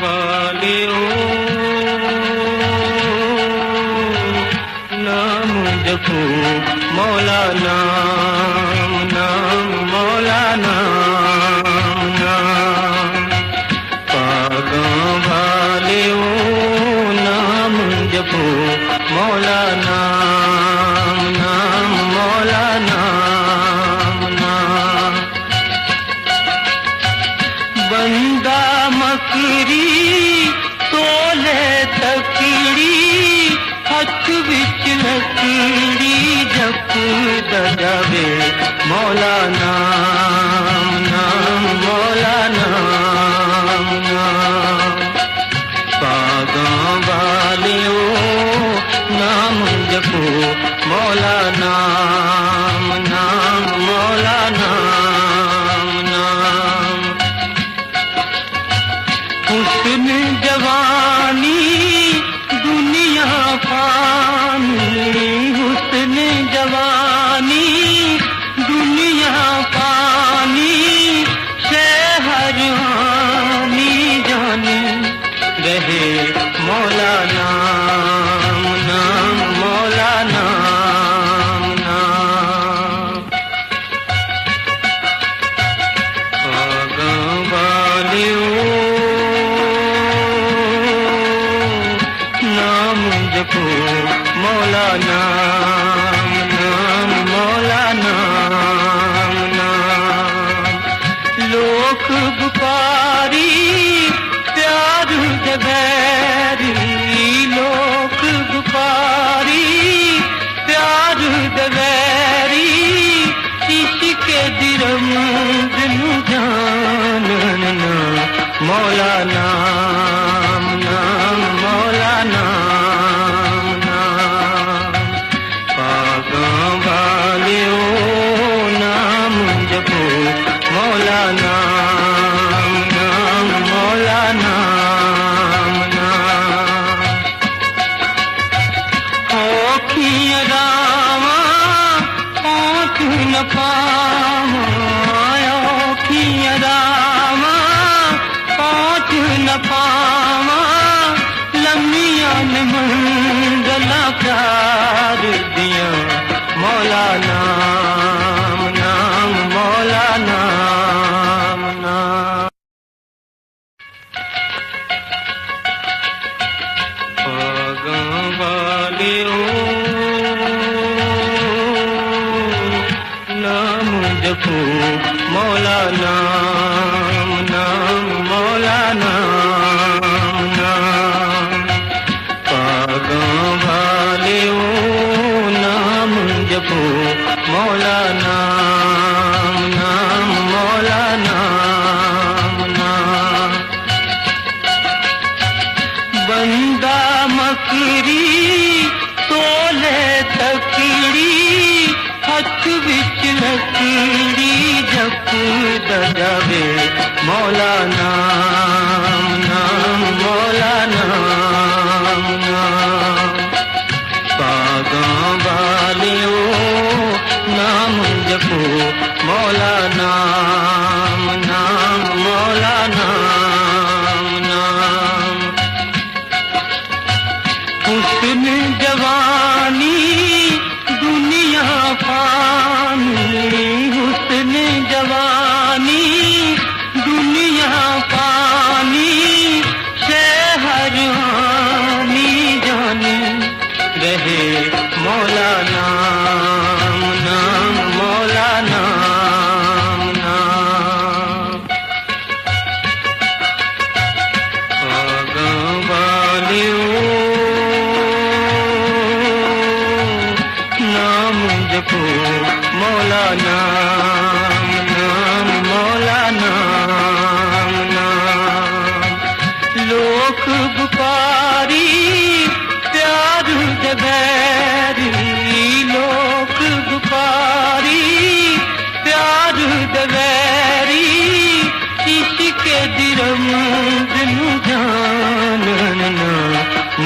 वालियो नाम जपो मौला नाम नाम मौला नाम नाम पागों वालियो नाम जपो मौला नाम नाम मौला नाम नाम बंदा मकरी तोले तकड़ी हथ विच लकड़ी जप दजावे मौला नाम नाम मौला नाम नाम पागों वालियो नाम जपो मौला नाम नाम मौला नाम नाम हुस्न जवानी दुनिया फानी हुस्न जवानी दुनिया फानी शहर हानी जानी रहे मौला नाम नाम मौला नाम नाम पागों वालियो नाम जपो मौला नाम नाम मौला नाम नाम लोक बुकारी प्यार दबैरी लोक बुकारी प्यार दबैरी इश्क दिरम दिनु जानना मौला नाम नाम मौला नाम नाम पागों वालियो नाम जपो मौला नाम नाम मौला नाम नाम औखियां रावां पहुँच न पावां औखियां रावां पहुँच न पावां लम्मियां न मंज़िलां प्यार दियां मौला नाम नाम मौला नाम नाम पागों वालियो नाम जपो मौला नाम नाम मौला नाम नाम पागों वालियो नाम जपो मौला नाम नाम मौला नाम नाम बंदा मकरी तोले तकड़ी हथ विच लकड़ी जप दजावे मौला नाम नाम मौला नाम नाम पागों वालियो नाम जपो मौला नाम नाम मौला नाम नाम हुस्न जवानी दुनिया फानी हुस्न जवानी दुनिया फानी शहर हानी जानी रहे मौला नाम नाम मौला नाम नाम पागों वालियो नाम जपो मौला नाम नाम मौला नाम नाम लोक बुकारी प्यार दबैरी लोक बुकारी प्यार दबैरी इश्क दिरम दिनु जानना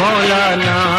मौला नाम